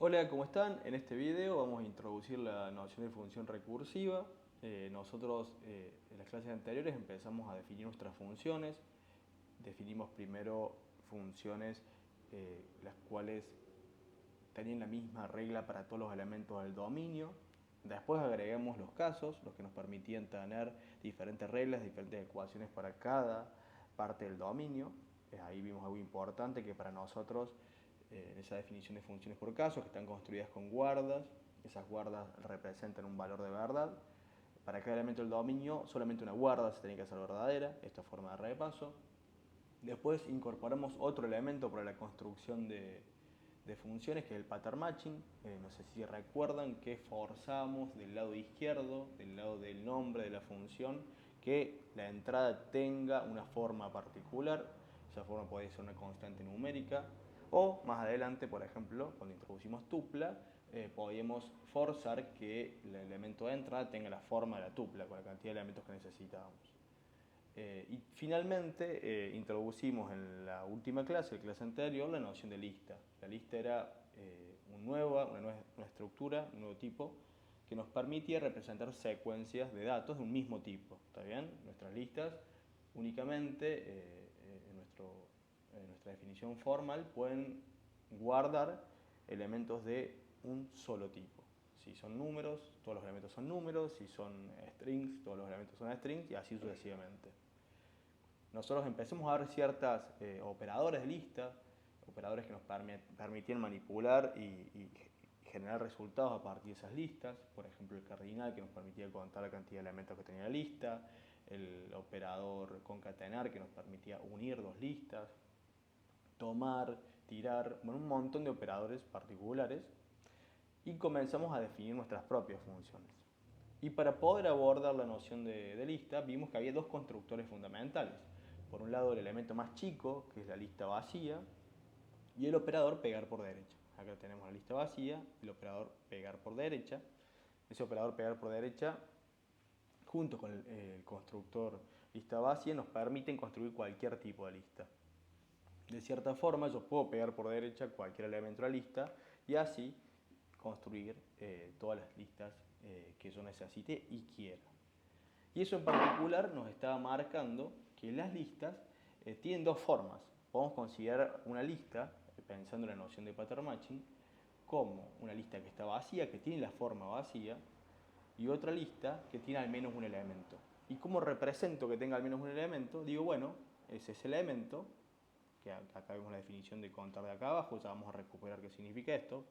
Hola, ¿cómo están? En este video vamos a introducir la noción de función recursiva. Nosotros en las clases anteriores empezamos a definir nuestras funciones. Definimos primero funciones las cuales tenían la misma regla para todos los elementos del dominio. Después agregamos los casos, los que nos permitían tener diferentes reglas, diferentes ecuaciones para cada parte del dominio. Ahí vimos algo importante que para nosotros, en esa definición de funciones por casos, que están construidas con guardas, esas guardas representan un valor de verdad. Para cada elemento del dominio, solamente una guarda se tiene que hacer verdadera, esta forma de repaso. Después incorporamos otro elemento para la construcción de funciones, que es el pattern matching. No sé si recuerdan que forzamos del lado izquierdo, del lado del nombre de la función, que la entrada tenga una forma particular. Esa forma puede ser una constante numérica, o más adelante, por ejemplo, cuando introducimos tupla, podíamos forzar que el elemento de entrada tenga la forma de la tupla, con la cantidad de elementos que necesitábamos. Y finalmente introducimos en la última clase, la clase anterior, la noción de lista. La lista era una nueva estructura, un nuevo tipo, que nos permitía representar secuencias de datos de un mismo tipo. ¿Está bien? Nuestras listas únicamente, en nuestra definición formal, pueden guardar elementos de un solo tipo. Si son números, todos los elementos son números; si son strings, todos los elementos son strings, y así sucesivamente. Nosotros empezamos a ver ciertos operadores de lista, operadores que nos permitían manipular y generar resultados a partir de esas listas. Por ejemplo, el cardinal, que nos permitía contar la cantidad de elementos que tenía la lista; el operador concatenar, que nos permitía unir dos listas; tomar, tirar, bueno, un montón de operadores particulares. Y comenzamos a definir nuestras propias funciones. Y para poder abordar la noción de lista, vimos que había dos constructores fundamentales. Por un lado, el elemento más chico, que es la lista vacía, y el operador pegar por derecha. Acá tenemos la lista vacía, el operador pegar por derecha. Ese operador pegar por derecha, junto con el constructor lista vacía, nos permiten construir cualquier tipo de lista. De cierta forma, yo puedo pegar por derecha cualquier elemento de la lista y así construir todas las listas que yo necesite y quiera. Y eso en particular nos estaba marcando que las listas tienen dos formas. Podemos considerar una lista, pensando en la noción de pattern matching, como una lista que está vacía, que tiene la forma vacía, y otra lista que tiene al menos un elemento. ¿Y cómo represento que tenga al menos un elemento? Digo, bueno, ese es el elemento, que acá vemos la definición de contar de acá abajo, ya vamos a recuperar qué significa esto,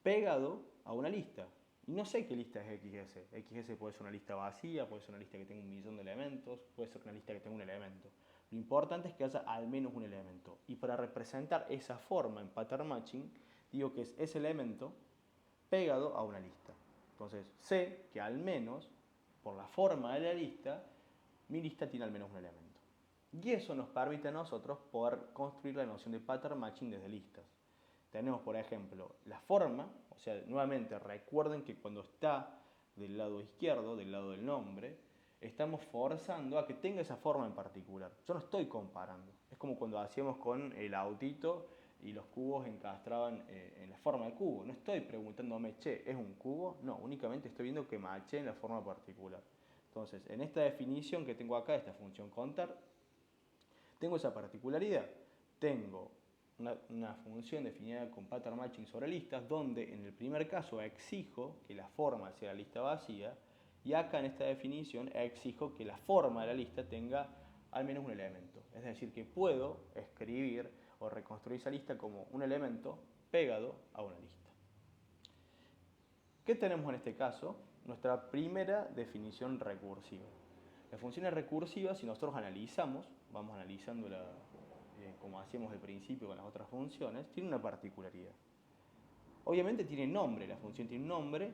pegado a una lista. Y no sé qué lista es XS. XS puede ser una lista vacía, puede ser una lista que tenga 1.000.000 de elementos, puede ser una lista que tenga un elemento. Lo importante es que haya al menos un elemento. Y para representar esa forma en pattern matching, digo que es ese elemento pegado a una lista. Entonces sé que al menos, por la forma de la lista, mi lista tiene al menos un elemento. Y eso nos permite a nosotros poder construir la noción de pattern matching desde listas. Tenemos, por ejemplo, la forma, o sea, nuevamente recuerden que cuando está del lado izquierdo, del lado del nombre, estamos forzando a que tenga esa forma en particular. Yo no estoy comparando. Es como cuando hacíamos con el autito y los cubos encastraban en la forma de cubo. No estoy preguntándome, che, ¿es un cubo? No, únicamente estoy viendo que maché en la forma particular. Entonces, en esta definición que tengo acá, esta función contar, tengo esa particularidad. Tengo una función definida con pattern matching sobre listas, donde en el primer caso exijo que la forma sea la lista vacía, y acá en esta definición exijo que la forma de la lista tenga al menos un elemento. Es decir, que puedo escribir o reconstruir esa lista como un elemento pegado a una lista. ¿Qué tenemos en este caso? Nuestra primera definición recursiva. Las funciones recursivas, si nosotros analizamos, vamos analizándola como hacíamos al principio con las otras funciones, tiene una particularidad. Obviamente tiene nombre, la función tiene un nombre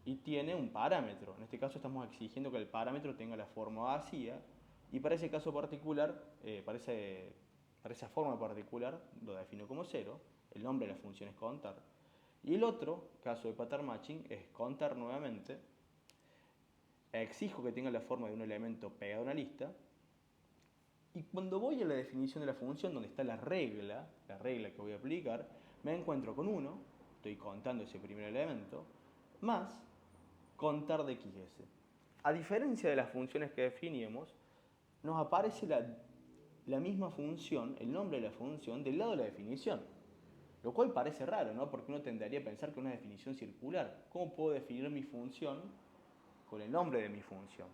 y tiene un parámetro. En este caso estamos exigiendo que el parámetro tenga la forma vacía, y para ese caso particular, para esa forma particular, lo defino como 0, el nombre de la función es contar. Y el otro caso de pattern matching es contar nuevamente, exijo que tenga la forma de un elemento pegado a una lista, y cuando voy a la definición de la función, donde está la regla que voy a aplicar, me encuentro con 1, estoy contando ese primer elemento, más contar de XS. A diferencia de las funciones que definíamos, nos aparece la misma función, el nombre de la función, del lado de la definición. Lo cual parece raro, ¿no? Porque uno tendería a pensar que es una definición circular. ¿Cómo puedo definir mi función con el nombre de mi función?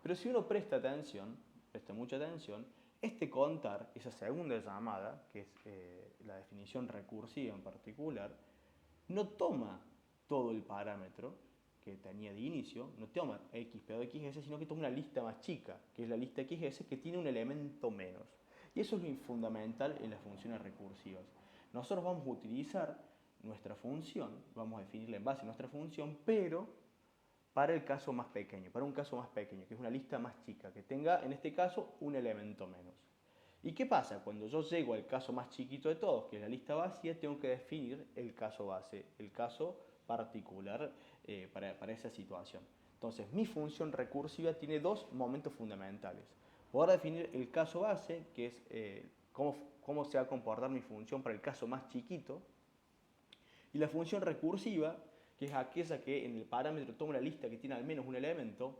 Pero si uno presta atención, presta mucha atención, este contar, esa segunda llamada, que es la definición recursiva en particular, no toma todo el parámetro que tenía de inicio, no toma x pegado a xs, sino que toma una lista más chica, que es la lista xs, que tiene un elemento menos. Y eso es lo fundamental en las funciones recursivas. Nosotros vamos a utilizar nuestra función, vamos a definirla en base a nuestra función, pero para el caso más pequeño, para un caso más pequeño, que es una lista más chica, que tenga en este caso un elemento menos. ¿Y qué pasa? Cuando yo llego al caso más chiquito de todos, que es la lista vacía, tengo que definir el caso base, el caso particular para esa situación. Entonces, mi función recursiva tiene dos momentos fundamentales. Poder definir el caso base, que es cómo se va a comportar mi función para el caso más chiquito, y la función recursiva, que es aquella que en el parámetro toma una lista que tiene al menos un elemento,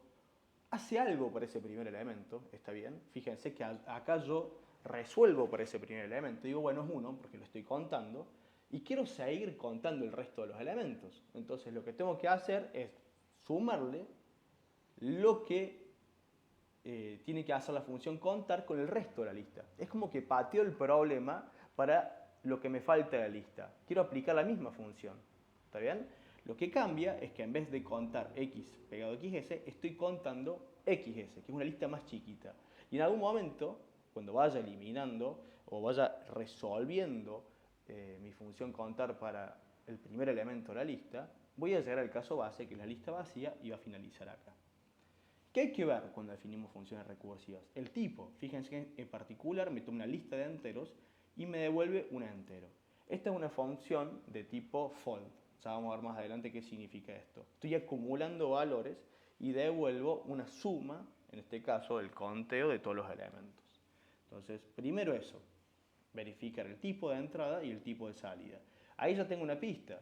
hace algo para ese primer elemento, ¿está bien? Fíjense que acá yo resuelvo por ese primer elemento, digo, bueno, es 1 porque lo estoy contando, y quiero seguir contando el resto de los elementos. Entonces lo que tengo que hacer es sumarle lo que tiene que hacer la función contar con el resto de la lista. Es como que pateo el problema para lo que me falta de la lista. Quiero aplicar la misma función, ¿está bien? Lo que cambia es que en vez de contar x pegado a xs, estoy contando xs, que es una lista más chiquita. Y en algún momento, cuando vaya eliminando o vaya resolviendo mi función contar para el primer elemento de la lista, voy a llegar al caso base, que es la lista vacía, y va a finalizar acá. ¿Qué hay que ver cuando definimos funciones recursivas? El tipo. Fíjense que en particular me toma una lista de enteros y me devuelve un entero. Esta es una función de tipo fold. Ya vamos a ver más adelante qué significa esto. Estoy acumulando valores y devuelvo una suma, en este caso el conteo de todos los elementos. Entonces, primero eso, verificar el tipo de entrada y el tipo de salida. Ahí ya tengo una pista.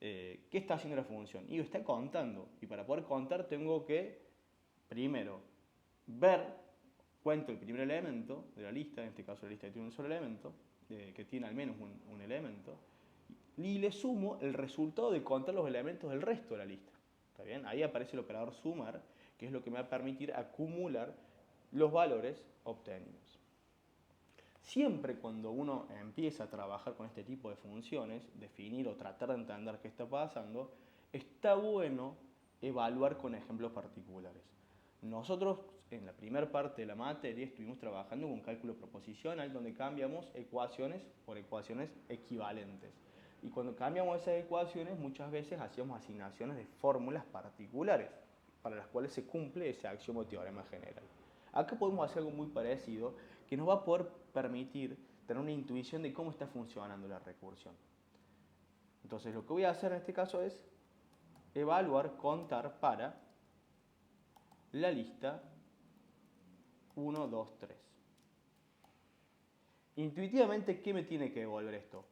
¿Qué está haciendo la función? Y está contando. Y para poder contar tengo que primero cuento el primer elemento de la lista, en este caso la lista que tiene un solo elemento, que tiene al menos un elemento, y le sumo el resultado de contar los elementos del resto de la lista. ¿Está bien? Ahí aparece el operador sumar, que es lo que me va a permitir acumular los valores obtenidos. Siempre cuando uno empieza a trabajar con este tipo de funciones, definir o tratar de entender qué está pasando, está bueno evaluar con ejemplos particulares. Nosotros en la primera parte de la materia estuvimos trabajando con cálculo proposicional, donde cambiamos ecuaciones por ecuaciones equivalentes. Y cuando cambiamos esas ecuaciones, muchas veces hacíamos asignaciones de fórmulas particulares, para las cuales se cumple ese axioma o teorema general. Acá podemos hacer algo muy parecido, que nos va a poder permitir tener una intuición de cómo está funcionando la recursión. Entonces lo que voy a hacer en este caso es evaluar, contar para la lista 1, 2, 3. Intuitivamente, ¿qué me tiene que devolver esto?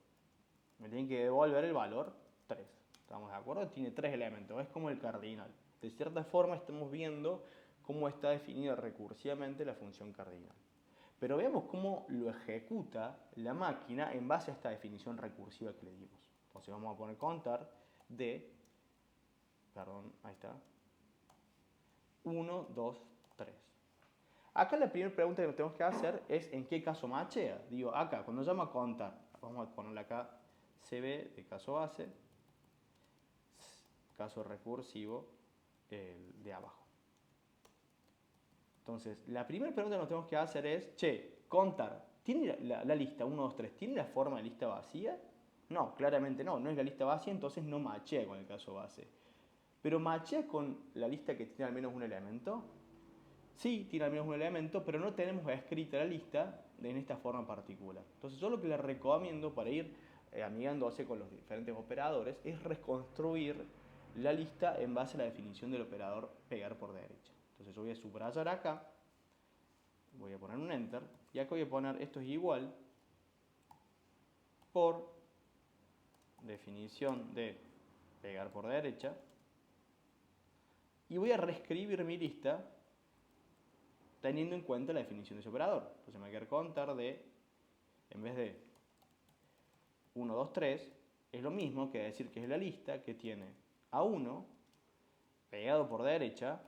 Me tiene que devolver el valor 3. ¿Estamos de acuerdo? Tiene 3 elementos, es como el cardinal. De cierta forma estamos viendo cómo está definida recursivamente la función cardinal. Pero veamos cómo lo ejecuta la máquina en base a esta definición recursiva que le dimos. Entonces vamos a poner contar de, ahí está, 1, 2, 3. Acá la primera pregunta que nos tenemos que hacer es ¿en qué caso machea? Digo, acá, cuando llama contar, vamos a ponerle acá CB de caso base, caso recursivo, el de abajo. Entonces, la primera pregunta que nos tenemos que hacer es, contar, ¿tiene la lista 1, 2, 3, ¿tiene la forma de lista vacía? No, claramente no es la lista vacía, entonces no machea con el caso base. ¿Pero machea con la lista que tiene al menos un elemento? Sí, tiene al menos un elemento, pero no tenemos escrita la lista en esta forma particular. Entonces yo lo que les recomiendo para ir amigándose con los diferentes operadores es reconstruir la lista en base a la definición del operador pegar por derecha. Entonces yo voy a subrayar acá, voy a poner un enter, y acá voy a poner esto es igual por definición de pegar por derecha y voy a reescribir mi lista teniendo en cuenta la definición de ese operador. Entonces me va a quedar contar de, en vez de 1, 2, 3, es lo mismo que decir que es la lista que tiene A1 pegado por derecha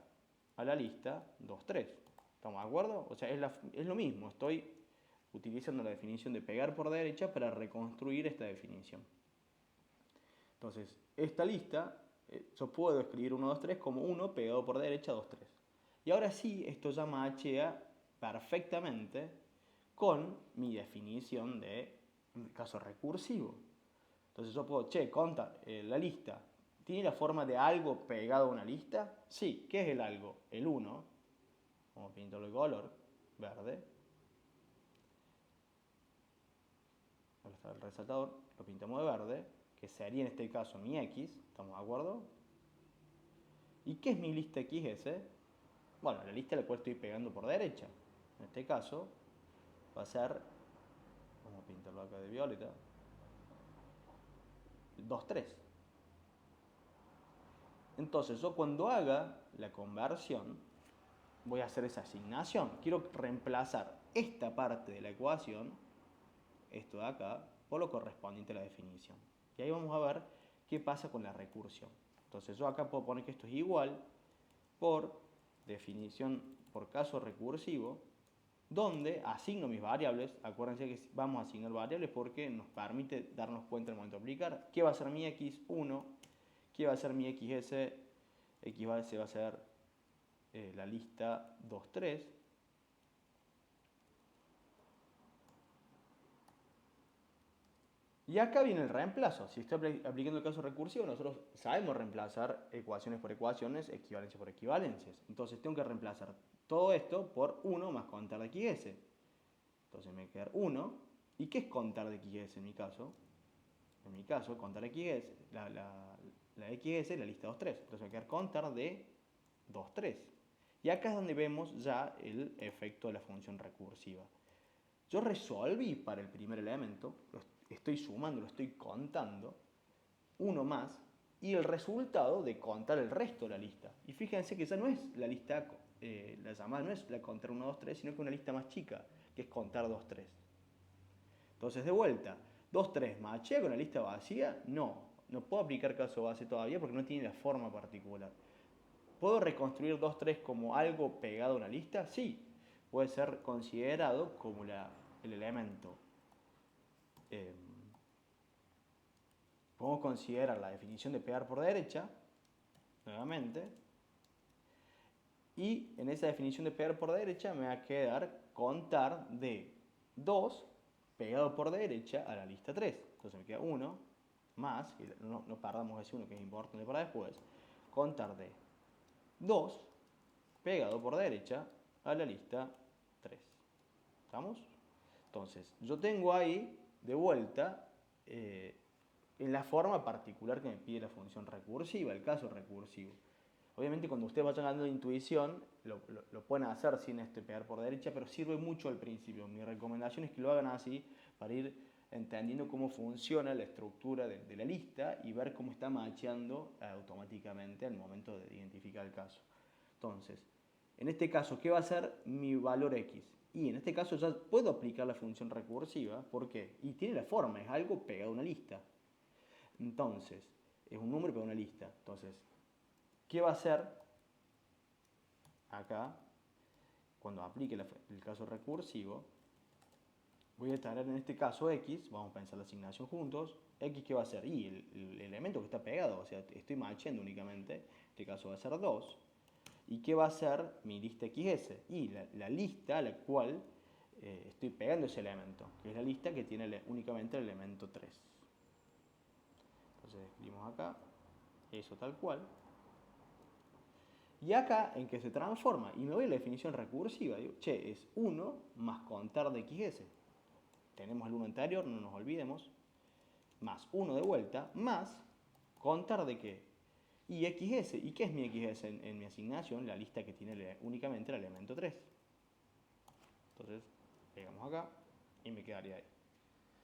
a la lista 2, 3. ¿Estamos de acuerdo? O sea, es lo mismo. Estoy utilizando la definición de pegar por derecha para reconstruir esta definición. Entonces, esta lista, yo puedo escribir 1, 2, 3 como 1 pegado por derecha 2, 3. Y ahora sí, esto ya machea perfectamente con mi definición de caso recursivo. Entonces yo puedo, contar la lista. ¿Tiene la forma de algo pegado a una lista? Sí. ¿Qué es el algo? El 1. Vamos a pintarlo de color verde. Ahora está el resaltador. Lo pintamos de verde, que sería en este caso mi X. ¿Estamos de acuerdo? ¿Y qué es mi lista XS? Bueno, la lista a la cual estoy pegando por derecha. En este caso va a ser, vamos a pintarlo acá de violeta, 2, 3. Entonces yo cuando haga la conversión voy a hacer esa asignación. Quiero reemplazar esta parte de la ecuación, esto de acá, por lo correspondiente a la definición. Y ahí vamos a ver qué pasa con la recursión. Entonces yo acá puedo poner que esto es igual por definición por caso recursivo, donde asigno mis variables. Acuérdense que vamos a asignar variables porque nos permite darnos cuenta al momento de aplicar qué va a ser mi x1, qué va a ser mi xs, x va a ser la lista 2, 3. Y acá viene el reemplazo. Si estoy aplicando el caso recursivo, nosotros sabemos reemplazar ecuaciones por ecuaciones, equivalencias por equivalencias. Entonces tengo que reemplazar todo esto por 1 más contar de XS. Entonces me va a quedar 1. ¿Y qué es contar de XS en mi caso? En mi caso, contar de XS, la XS, la lista 2, 3. Entonces me va a quedar contar de 2, 3. Y acá es donde vemos ya el efecto de la función recursiva. Yo resolví para el primer elemento, lo estoy sumando, lo estoy contando, 1 más, y el resultado de contar el resto de la lista. Y fíjense que ya no es la lista, la llamada no es la contar 1, 2, 3, sino que una lista más chica, que es contar 2, 3. Entonces, de vuelta, 2, 3, ¿machea con la lista vacía? No puedo aplicar caso base todavía porque no tiene la forma particular. ¿Puedo reconstruir 2, 3 como algo pegado a una lista? Sí, puede ser considerado como el elemento. Podemos considerar la definición de pegar por derecha, nuevamente, y en esa definición de pegar por derecha me va a quedar contar de 2 pegado por derecha a la lista 3. Entonces me queda 1 más, y no perdamos ese 1 que es importante para después, contar de 2 pegado por derecha a la lista 3. ¿Estamos? Entonces, yo tengo ahí de vuelta en la forma particular que me pide la función recursiva, el caso recursivo. Obviamente cuando ustedes vayan ganando intuición, lo pueden hacer sin pegar por derecha, pero sirve mucho al principio. Mi recomendación es que lo hagan así para ir entendiendo cómo funciona la estructura de la lista y ver cómo está macheando automáticamente al momento de identificar el caso. Entonces, en este caso, ¿qué va a ser mi valor x? Y en este caso ya puedo aplicar la función recursiva. ¿Por qué? Y tiene la forma, es algo pegado a una lista. Entonces, es un número pegado a una lista. Entonces, ¿qué va a hacer acá? Cuando aplique el caso recursivo, voy a tener en este caso x, vamos a pensar la asignación juntos. X, ¿qué va a hacer? Y el elemento que está pegado, o sea, estoy macheando únicamente. En este caso va a ser 2. ¿Y qué va a ser mi lista XS? Y la lista a la cual estoy pegando ese elemento, que es la lista que tiene únicamente el elemento 3. Entonces escribimos acá, eso tal cual. Y acá en que se transforma, y me voy a la definición recursiva, digo, es 1 más contar de XS. Tenemos el 1 anterior, no nos olvidemos, más 1 de vuelta, más contar de qué. Y XS, ¿y qué es mi XS en mi asignación? La lista que tiene únicamente el elemento 3. Entonces, pegamos acá y me quedaría ahí.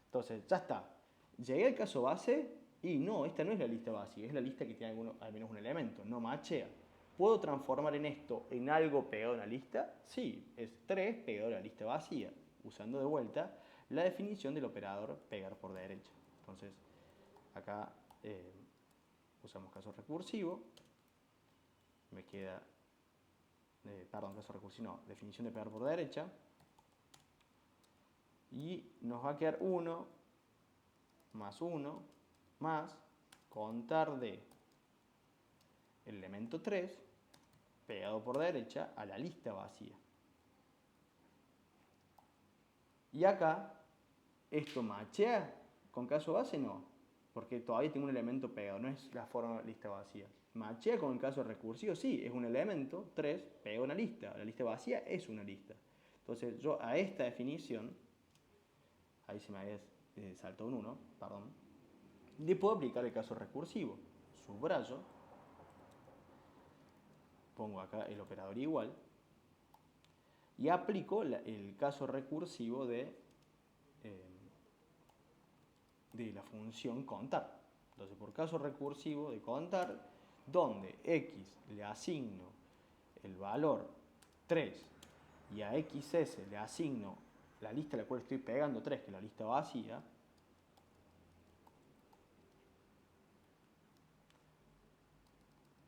Entonces, ya está. Llegué al caso base Y no, esta no es la lista vacía, es la lista que tiene al menos un elemento, no machea. ¿Puedo transformar en esto en algo pegado a una lista? Sí, es 3 pegado a la lista vacía, usando de vuelta la definición del operador pegar por derecha. Entonces, acá usamos caso recursivo, me queda, caso recursivo no, definición de pegar por derecha, y nos va a quedar 1 más contar de el elemento 3 pegado por derecha a la lista vacía. Y acá, ¿esto machea con caso base? No, porque todavía tengo un elemento pegado, no es la forma lista vacía. ¿Machea con el caso recursivo? Sí, es un elemento, 3, pega una lista. La lista vacía es una lista. Entonces yo a esta definición, ahí se me había saltado un 1, perdón, le puedo aplicar el caso recursivo. Subrayo, pongo acá el operador igual, y aplico el caso recursivo de la función contar. Entonces, por caso recursivo de contar, donde x le asigno el valor 3 y a xs le asigno la lista a la cual estoy pegando 3, que es la lista vacía,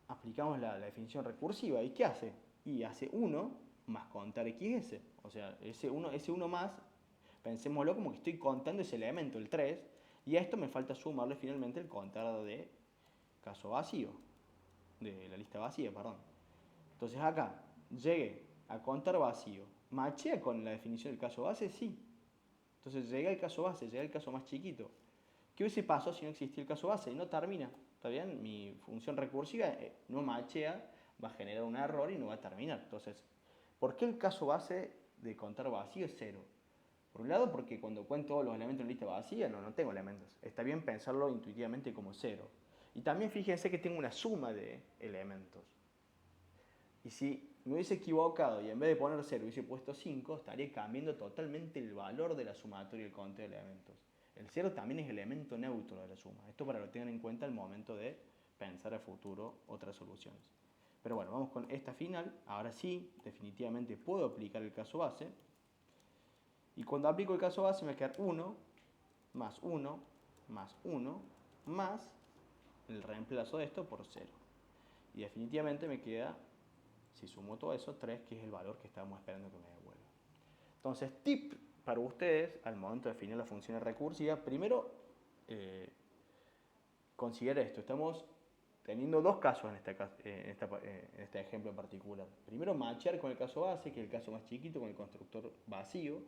aplicamos la definición recursiva. ¿Y qué hace? Y hace 1 más contar xs. O sea, ese 1 más, pensémoslo como que estoy contando ese elemento, el 3, y a esto me falta sumarle finalmente el contar de caso vacío, de la lista vacía, perdón. Entonces acá, llegué a contar vacío. ¿Machea con la definición del caso base? Sí. Entonces llegué al caso base, llegué al caso más chiquito. ¿Qué hubiese pasado si no existía el caso base? No termina, ¿está bien? Mi función recursiva no machea, va a generar un error y no va a terminar. Entonces, ¿por qué el caso base de contar vacío es 0? Por un lado, porque cuando cuento todos los elementos en lista vacía, no tengo elementos. Está bien pensarlo intuitivamente como 0. Y también fíjense que tengo una suma de elementos. Y si me hubiese equivocado y en vez de poner 0 hubiese puesto 5, estaría cambiando totalmente el valor de la sumatoria y el conteo de elementos. El 0 también es elemento neutro de la suma. Esto para que lo tengan en cuenta al momento de pensar a futuro otras soluciones. Pero bueno, vamos con esta final. Ahora sí, definitivamente puedo aplicar el caso base. Y cuando aplico el caso base me va a quedar 1 más 1 más 1 más el reemplazo de esto por 0. Y definitivamente me queda, si sumo todo eso, 3, que es el valor que estábamos esperando que me devuelva. Entonces, tip para ustedes al momento de definir las funciones recursivas. Primero, considera esto. Estamos teniendo dos casos en este ejemplo en particular. Primero, matchear con el caso base, que es el caso más chiquito, con el constructor vacío.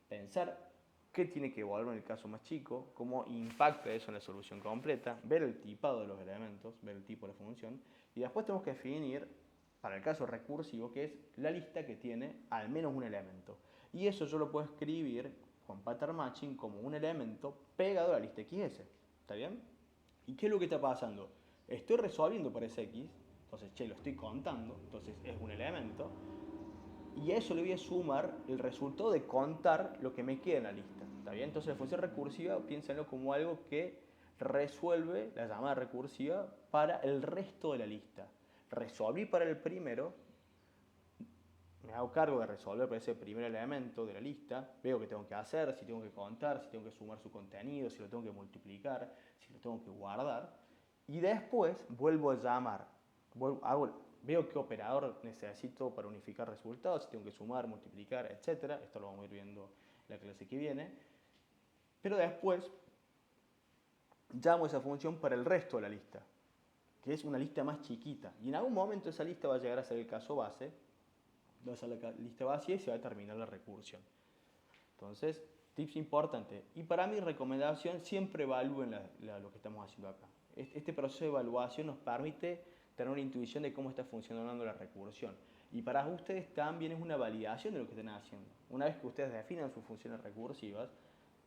Pensar qué tiene que evaluar en el caso más chico, cómo impacta eso en la solución completa, ver el tipado de los elementos, ver el tipo de la función. Y después tenemos que definir, para el caso recursivo, que es la lista que tiene al menos un elemento. Y eso yo lo puedo escribir con pattern matching como un elemento pegado a la lista XS. ¿Está bien? ¿Y qué es lo que está pasando? Estoy resolviendo por ese X, entonces, lo estoy contando, entonces es un elemento, y a eso le voy a sumar el resultado de contar lo que me queda en la lista. ¿Está bien? Entonces la función recursiva, piénsenlo como algo que resuelve la llamada recursiva para el resto de la lista. Resolví para el primero, me hago cargo de resolver para ese primer elemento de la lista, veo qué tengo que hacer, si tengo que contar, si tengo que sumar su contenido, si lo tengo que multiplicar, si lo tengo que guardar, y después vuelvo a llamar, veo qué operador necesito para unificar resultados, si tengo que sumar, multiplicar, etc. Esto lo vamos a ir viendo en la clase que viene. Pero después llamo esa función para el resto de la lista, que es una lista más chiquita. Y en algún momento esa lista va a llegar a ser el caso base, va a ser la lista vacía y se va a terminar la recursión. Entonces, tips importantes. Y para mi recomendación, siempre evalúen lo que estamos haciendo acá. Este proceso de evaluación nos permite tener una intuición de cómo está funcionando la recursión. Y para ustedes también es una validación de lo que están haciendo. Una vez que ustedes definan sus funciones recursivas,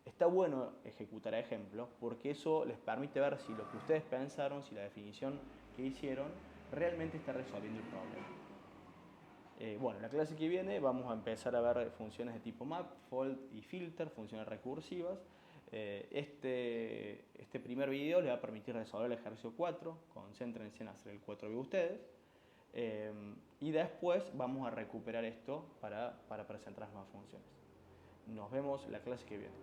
está bueno ejecutar ejemplos porque eso les permite ver si lo que ustedes pensaron, si la definición que hicieron, realmente está resolviendo el problema. Bueno, en la clase que viene vamos a empezar a ver funciones de tipo map, fold y filter, funciones recursivas. Este primer video les va a permitir resolver el ejercicio 4, concéntrense en hacer el 4B ustedes, y después vamos a recuperar esto para presentar las nuevas funciones. Nos vemos la clase que viene.